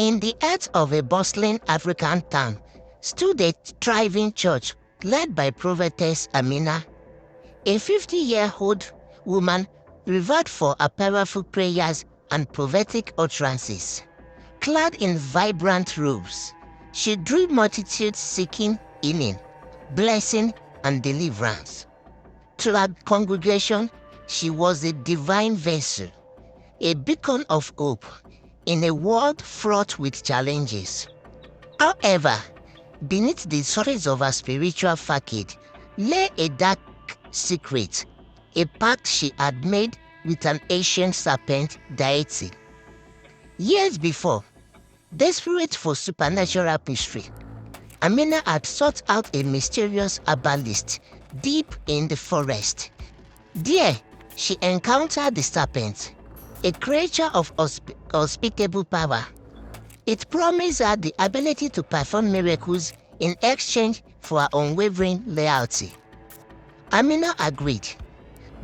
In the heart of a bustling African town stood a thriving church led by prophetess Amina, a 50-year-old woman revered for her powerful prayers and prophetic utterances. Clad in vibrant robes, she drew multitudes seeking healing, blessing, and deliverance. To her congregation, she was a divine vessel, a beacon of hope in a world fraught with challenges. However, beneath the surface of her spiritual facade lay a dark secret, a pact she had made with an ancient serpent deity. Years before, desperate for supernatural mystery, Amina had sought out a mysterious herbalist deep in the forest. There, she encountered the serpent, a creature of unspeakable power. It promised her the ability to perform miracles in exchange for her unwavering loyalty. Amina agreed,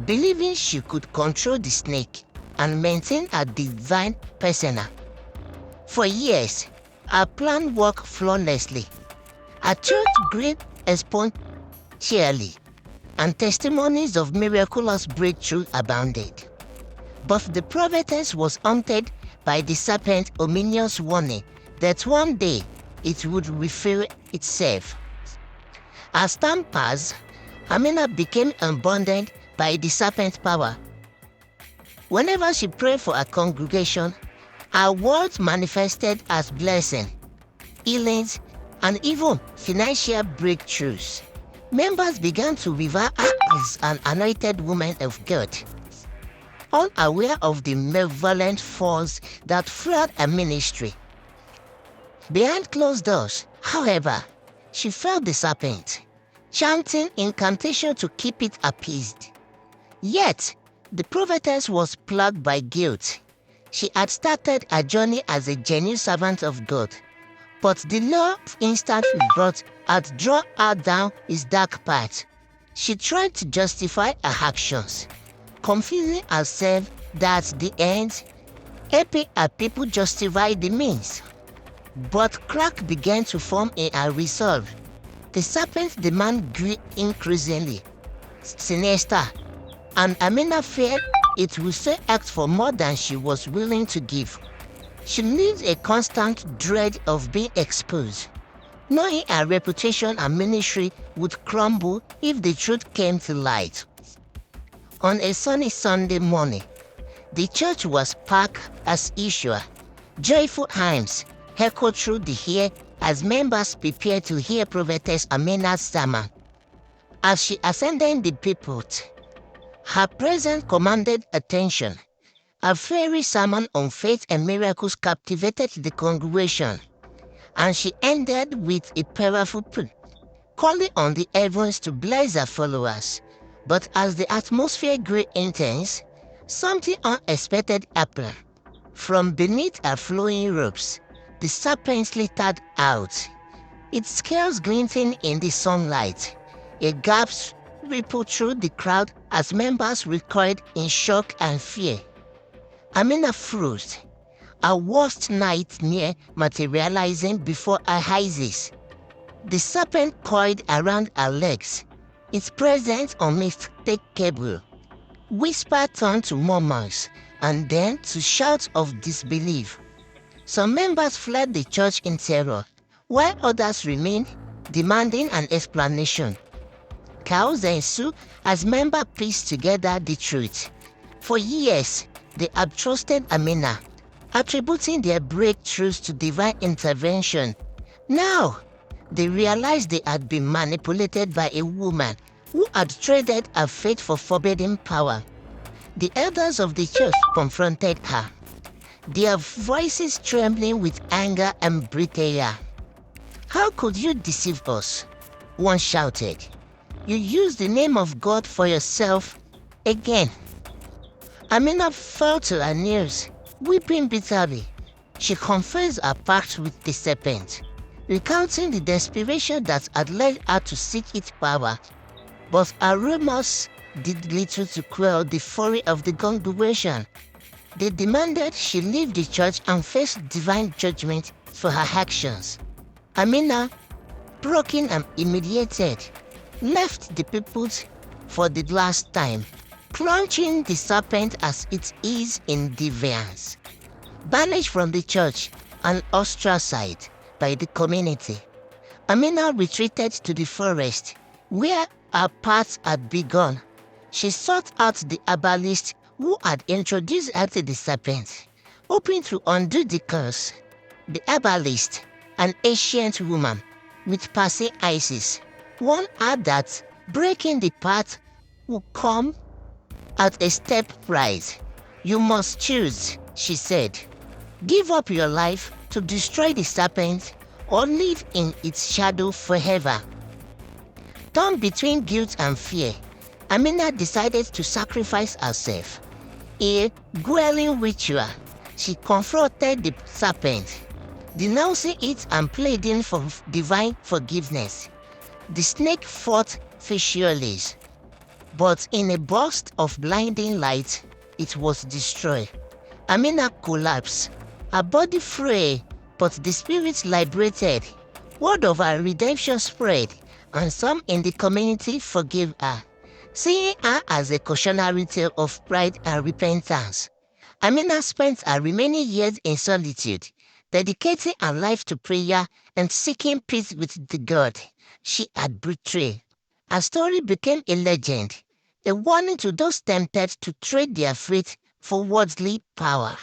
believing she could control the snake and maintain her divine persona. For years, her plan worked flawlessly. Her church grew exponentially, and testimonies of miraculous breakthrough abounded. But the prophetess was haunted by the serpent's ominous warning that one day it would reveal itself. As time passed, Amina became emboldened by the serpent's power. Whenever she prayed for her congregation, her words manifested as blessing, healings, and even financial breakthroughs. Members began to revere her as an anointed woman of God, unaware of the malevolent force that flooded her ministry. Behind closed doors, however, she felt the serpent, chanting incantation to keep it appeased. Yet, the prophetess was plagued by guilt. She had started her journey as a genuine servant of God, but the Lord instantly had drawn her down his dark path. She tried to justify her actions, confusing herself that the end, helping her people justify the means. But crack began to form in her resolve. The serpent's demand grew increasingly sinister, and Amina feared it would still act for more than she was willing to give. She lived a constant dread of being exposed, knowing her reputation and ministry would crumble if the truth came to light. On a sunny Sunday morning, the church was packed as usual. Joyful hymns echoed through the air as members prepared to hear prophetess Amina's sermon. As she ascended the pulpit, her presence commanded attention. Her fiery sermon on faith and miracles captivated the congregation, and she ended with a powerful plea, calling on the heavens to bless her followers. But as the atmosphere grew intense, something unexpected happened. From beneath her flowing robes, the serpent slithered out, its scales glinting in the sunlight. A gasp rippled through the crowd as members recoiled in shock and fear. Amina froze, her worst nightmare materializing before her eyes. The serpent coiled around her legs, its presence unmistakable. Whisper turned to murmurs and then to shouts of disbelief. Some members fled the church in terror, while others remained, demanding an explanation. Chaos ensued as members pieced together the truth. For years, they had trusted Amina, attributing their breakthroughs to divine intervention. Now, they realized they had been manipulated by a woman who had traded her faith for forbidden power. The elders of the church confronted her, their voices trembling with anger and betrayal. "How could you deceive us?" one shouted. "You used the name of God for yourself again." Amina fell to her knees, weeping bitterly. She confessed her pact with the serpent, recounting the desperation that had led her to seek its power. But her rumors did little to quell the fury of the congregation. They demanded she leave the church and face divine judgment for her actions. Amina, broken and humiliated, left the peoples for the last time, plunging the serpent as it is in defiance. Banished from the church and ostracized by the community, Amina retreated to the forest, where her path had begun. She sought out the herbalist who had introduced her to the serpent, hoping to undo the curse. The herbalist, an ancient woman with passing eyes, warned her that breaking the path would come at a step price. You must choose, she said. Give up your life to destroy the serpent or live in its shadow forever. Torn between guilt and fear, Amina decided to sacrifice herself. A grueling ritual, she confronted the serpent, denouncing it and pleading for divine forgiveness. The snake fought fiercely, but in a burst of blinding light, it was destroyed. Amina collapsed, her body frail, but the spirit liberated. Word of her redemption spread, and some in the community forgave her, seeing her as a cautionary tale of pride and repentance. Amina spent her remaining years in solitude, dedicating her life to prayer and seeking peace with the God she had betrayed. Her story became a legend, a warning to those tempted to trade their faith for worldly power.